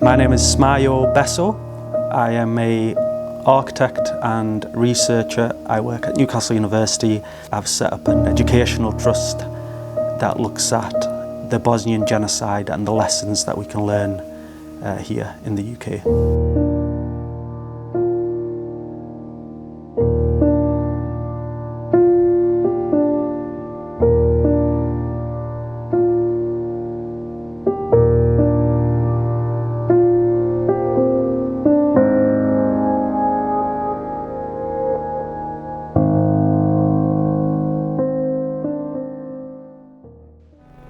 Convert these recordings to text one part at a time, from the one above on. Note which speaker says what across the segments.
Speaker 1: My name is Smajo Bešo. I am an architect and researcher. I work at Newcastle University. I've set up an educational trust that looks at the Bosnian Genocide and the lessons that we can learn here in the UK.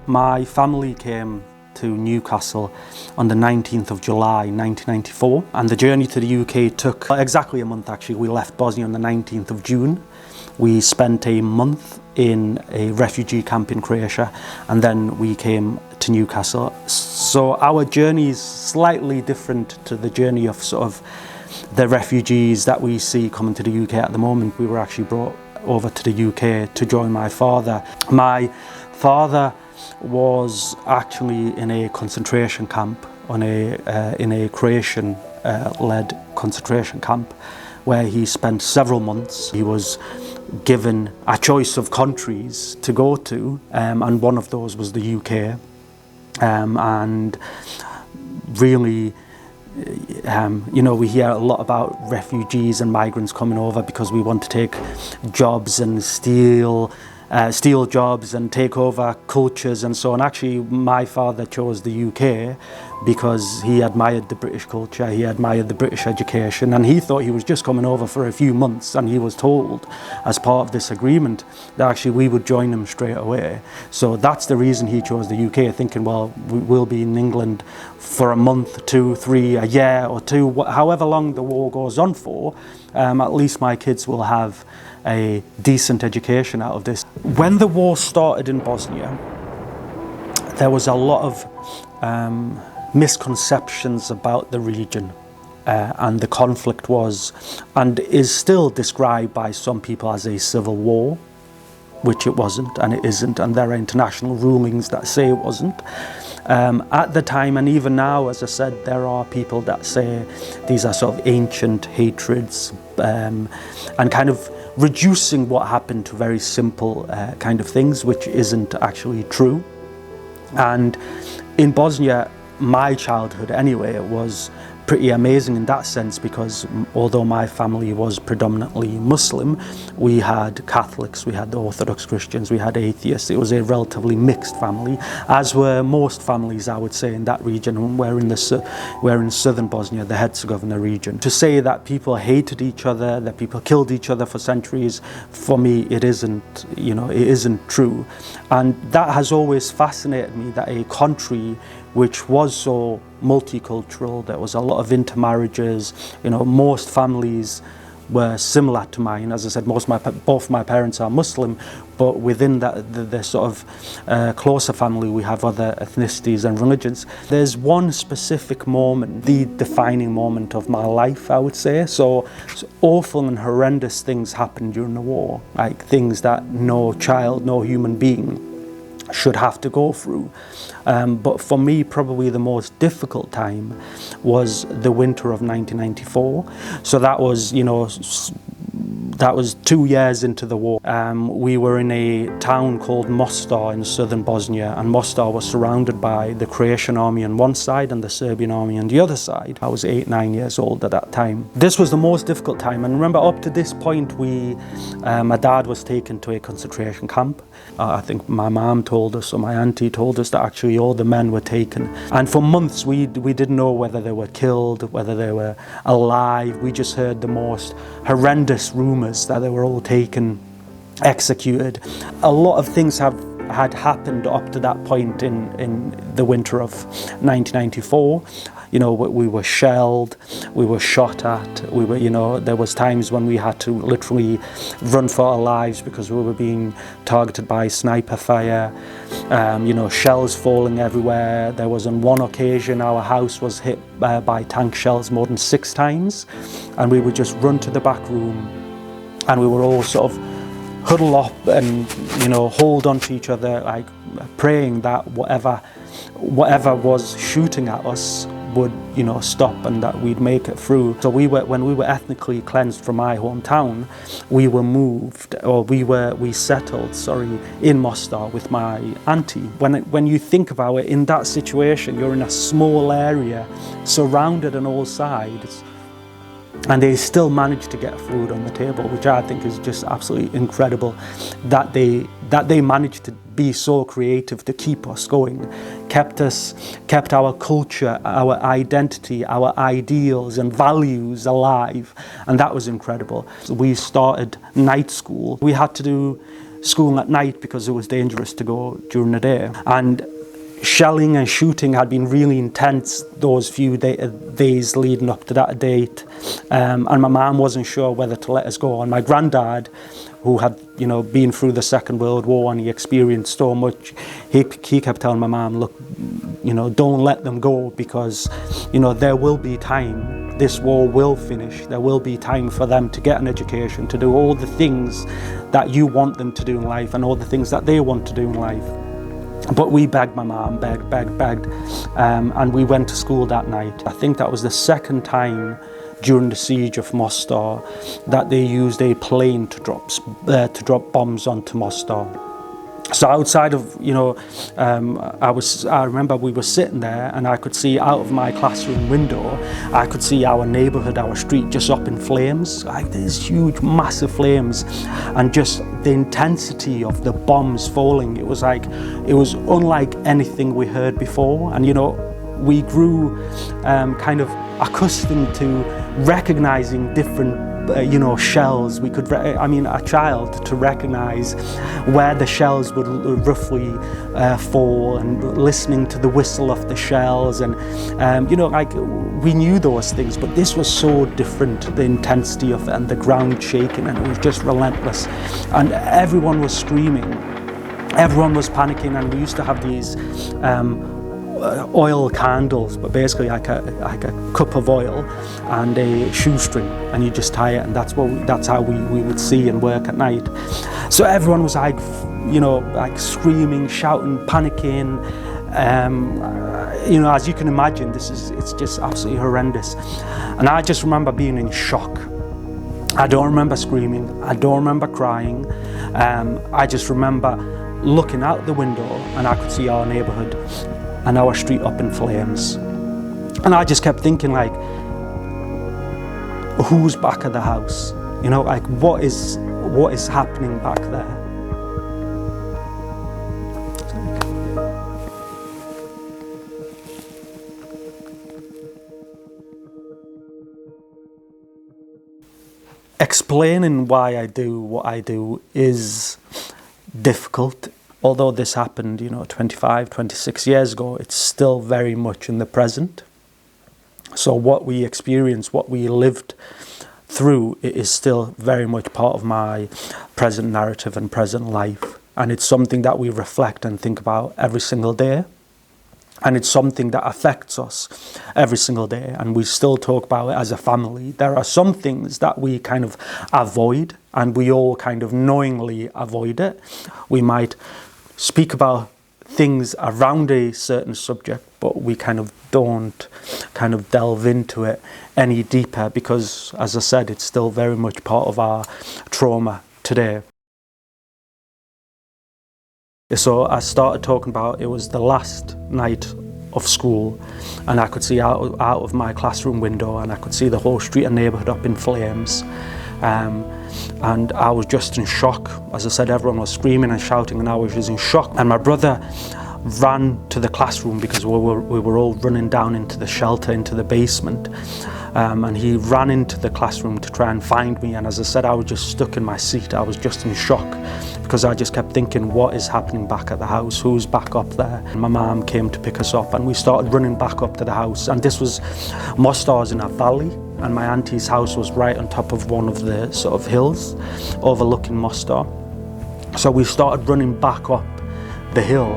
Speaker 1: My family came to Newcastle on the 19th of July 1994, and the journey to the UK took exactly a month actually. We left Bosnia on the 19th of June. We spent a month in a refugee camp in Croatia, and then we came to Newcastle. So our journey is slightly different to the journey of sort of the refugees that we see coming to the UK at the moment. We were actually brought over to the UK to join my father. My father was actually in a concentration camp in a Croatian-led concentration camp where he spent several months. He was given a choice of countries to go to, and one of those was the UK. And really, we hear a lot about refugees and migrants coming over because we want to take jobs and steal jobs and take over cultures and so on. Actually, my father chose the UK because he admired the British culture, he admired the British education, and he thought he was just coming over for a few months, and he was told as part of this agreement that actually we would join him straight away. So that's the reason he chose the UK, thinking, well, we'll be in England for a month, 2, 3, a year or two, however long the war goes on for, at least my kids will have a decent education out of this. When the war started in Bosnia, there was a lot of misconceptions about the region, and the conflict was and is still described by some people as a civil war, which it wasn't and it isn't, and there are international rulings that say it wasn't. At the time, and even now, as I said, there are people that say these are sort of ancient hatreds, and kind of reducing what happened to very simple kind of things, which isn't actually true. And in Bosnia, my childhood anyway, was pretty amazing in that sense, because although my family was predominantly Muslim, we had Catholics, we had Orthodox Christians, we had atheists. It was a relatively mixed family, as were most families, I would say, in that region. We're in southern Bosnia, the Herzegovina region. To say that people hated each other, that people killed each other for centuries, for me, it isn't true. And that has always fascinated me, that a country which was so multicultural, there was a lot of intermarriages, most families were similar to mine. As I said, both my parents are Muslim, but within the sort of closer family, we have other ethnicities and religions. There's one specific moment, the defining moment of my life, I would say. So awful and horrendous things happened during the war, like things that no child, no human being should have to go through. But for me, probably the most difficult time was the winter of 1994. So that was 2 years into the war. We were in a town called Mostar in southern Bosnia, and Mostar was surrounded by the Croatian army on one side and the Serbian army on the other side. I was 8, 9 years old at that time. This was the most difficult time, and remember, up to this point, my dad was taken to a concentration camp. I think my mom told us, or my auntie told us, that actually all the men were taken. And for months, we didn't know whether they were killed, whether they were alive. We just heard the most horrendous rumors that they were all taken, executed. A lot of things had happened up to that point in the winter of 1994. We were shelled, we were shot at, there was times when we had to literally run for our lives because we were being targeted by sniper fire, shells falling everywhere. There was on one occasion our house was hit by tank shells more than 6 times, and we would just run to the back room, and we were all sort of huddle up and hold on to each other, like praying that whatever was shooting at us would, you know, stop and that we'd make it through. So when we were ethnically cleansed from my hometown, we were moved, or we settled, in Mostar with my auntie. When you think about it, in that situation, you're in a small area, surrounded on all sides, and they still managed to get food on the table, which I think is just absolutely incredible, that they managed to be so creative to keep us going, kept our culture, our identity, our ideals and values alive, and that was incredible. So we started night school. We had to do school at night because it was dangerous to go during the day, and shelling and shooting had been really intense those few days leading up to that date, and my mum wasn't sure whether to let us go. And my granddad, who had, you know, been through the Second World War and he experienced so much, he kept telling my mum, look, you know, don't let them go, because, you know, there will be time. This war will finish. There will be time for them to get an education, to do all the things that you want them to do in life and all the things that they want to do in life. But we begged my mum, begged, and we went to school that night. I think that was the second time during the siege of Mostar that they used a plane to drop bombs onto Mostar. So outside of, you know, I remember we were sitting there and I could see out of my classroom window, I could see our neighbourhood, our street just up in flames, like these huge, massive flames, and just the intensity of the bombs falling. It was unlike anything we heard before. And, you know, we grew kind of accustomed to recognising different shells. We could, a child to recognise where the shells would roughly fall, and listening to the whistle of the shells, and we knew those things, but this was so different, the intensity of it and the ground shaking, and it was just relentless, and everyone was screaming, everyone was panicking, and we used to have these oil candles, but basically like a cup of oil and a shoestring, and you just tie it, and that's how we would see and work at night. So everyone was like screaming, shouting, panicking. As you can imagine, it's just absolutely horrendous. And I just remember being in shock. I don't remember screaming, I don't remember crying. I just remember looking out the window and I could see our neighbourhood and our street up in flames. And I just kept thinking, like, who's back at the house? What is happening back there? Explaining why I do what I do is difficult. Although this happened, 25, 26 years ago, it's still very much in the present. So what we experienced, what we lived through, it is still very much part of my present narrative and present life. And it's something that we reflect and think about every single day. And it's something that affects us every single day. And we still talk about it as a family. There are some things that we kind of avoid, and we all kind of knowingly avoid it. We might speak about things around a certain subject, but we kind of don't kind of delve into it any deeper because, as I said, it's still very much part of our trauma today. So I started talking about, it was the last night of school, and I could see out of my classroom window, and I could see the whole street and neighbourhood up in flames. And I was just in shock. As I said, everyone was screaming and shouting, and I was just in shock. And my brother ran to the classroom because we were all running down into the shelter, into the basement. And he ran into the classroom to try and find me. And as I said, I was just stuck in my seat. I was just in shock because I just kept thinking, what is happening back at the house? Who's back up there? And my mum came to pick us up, and we started running back up to the house. And this was, Mostar's in a valley, and my auntie's house was right on top of one of the sort of hills overlooking Mostar. So we started running back up the hill,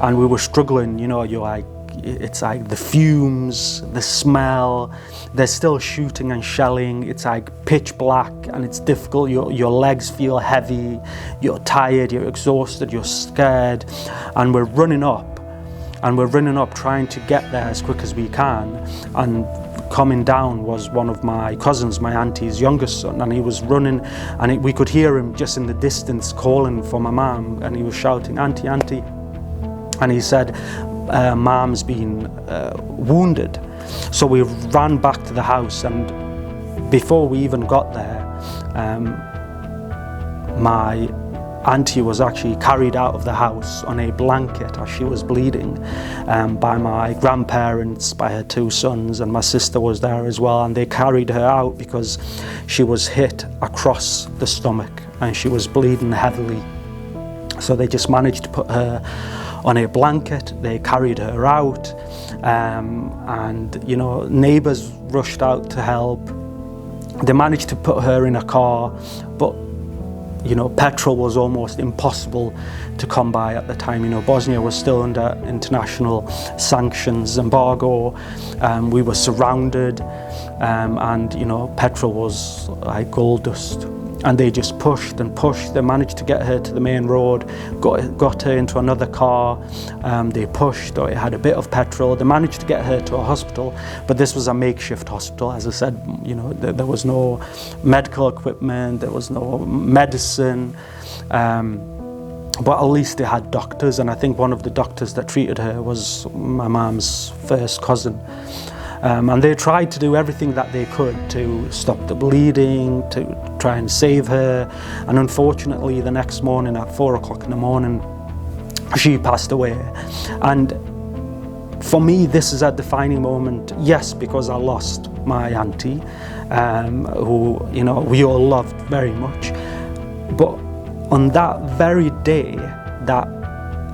Speaker 1: and we were struggling, it's like the fumes, the smell, there's still shooting and shelling, it's like pitch black and it's difficult, your legs feel heavy, you're tired, you're exhausted, you're scared, and we're running up, and we're running up trying to get there as quick as we can, and coming down was one of my cousins, my auntie's youngest son, and he was running, and we could hear him just in the distance calling for my mum, and he was shouting, "Auntie, auntie," and he said, "Mum's been wounded." So we ran back to the house, and before we even got there, my auntie was actually carried out of the house on a blanket as she was bleeding, by my grandparents, by her two sons, and my sister was there as well, and they carried her out because she was hit across the stomach and she was bleeding heavily. So they just managed to put her on a blanket, they carried her out, and you know, neighbours rushed out to help. They managed to put her in a car, but you know, petrol was almost impossible to come by at the time. You know, Bosnia was still under international sanctions, embargo. We were surrounded, and you know, petrol was like gold dust. And they just pushed and pushed. They managed to get her to the main road, got her into another car. They pushed, or it had a bit of petrol. They managed to get her to a hospital, but this was a makeshift hospital. As I said, you know, there was no medical equipment, there was no medicine, but at least they had doctors. And I think one of the doctors that treated her was my mum's first cousin. And they tried to do everything that they could to stop the bleeding, to try and save her. And unfortunately, the next morning at 4 o'clock in the morning, she passed away. And for me, this is a defining moment, yes, because I lost my auntie, who, you know, we all loved very much. But on that very day that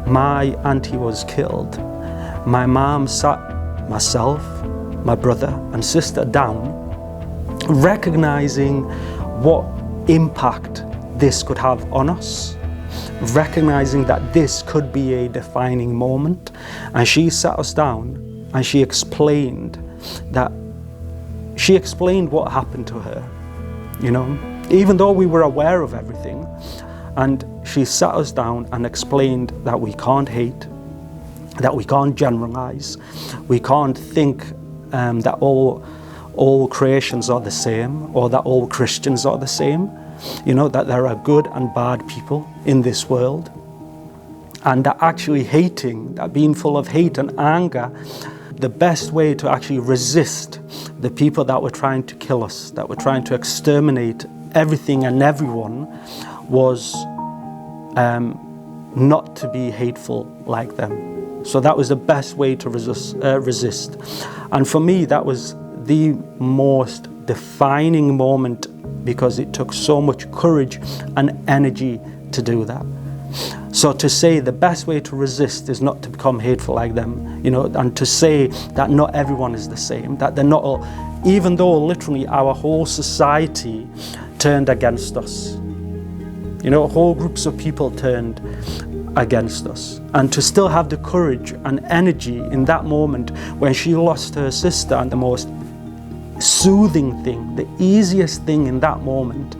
Speaker 1: my auntie was killed, my mum sat myself, my brother and sister down, recognizing what impact this could have on us, recognizing that this could be a defining moment. And she sat us down and she explained what happened to her, you know, even though we were aware of everything. And she sat us down and explained that we can't hate, that we can't generalize, we can't think that all creations are the same, or that all Christians are the same. You know, that there are good and bad people in this world, and that actually hating, that being full of hate and anger, the best way to actually resist the people that were trying to kill us, that were trying to exterminate everything and everyone, was not to be hateful like them. So that was the best way to resist. And for me, that was the most defining moment, because it took so much courage and energy to do that. So to say the best way to resist is not to become hateful like them, you know, and to say that not everyone is the same, that they're not all, even though literally our whole society turned against us. You know, whole groups of people turned against us. And to still have the courage and energy in that moment when she lost her sister, and the most soothing thing, the easiest thing in that moment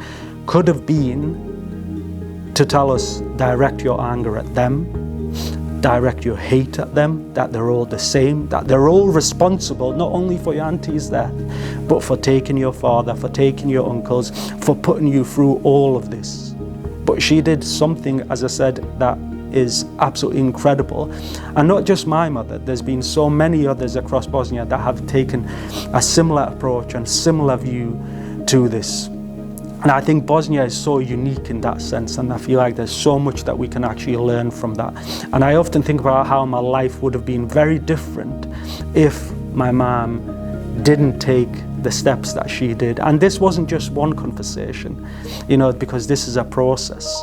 Speaker 1: could have been to tell us, direct your anger at them, direct your hate at them, that they're all the same, that they're all responsible, not only for your auntie's death, but for taking your father, for taking your uncles, for putting you through all of this. But she did something, as I said, that is absolutely incredible. And not just my mother, there's been so many others across Bosnia that have taken a similar approach and similar view to this. And I think Bosnia is so unique in that sense, and I feel like there's so much that we can actually learn from that. And I often think about how my life would have been very different if my mom didn't take the steps that she did. And this wasn't just one conversation, you know, because this is a process.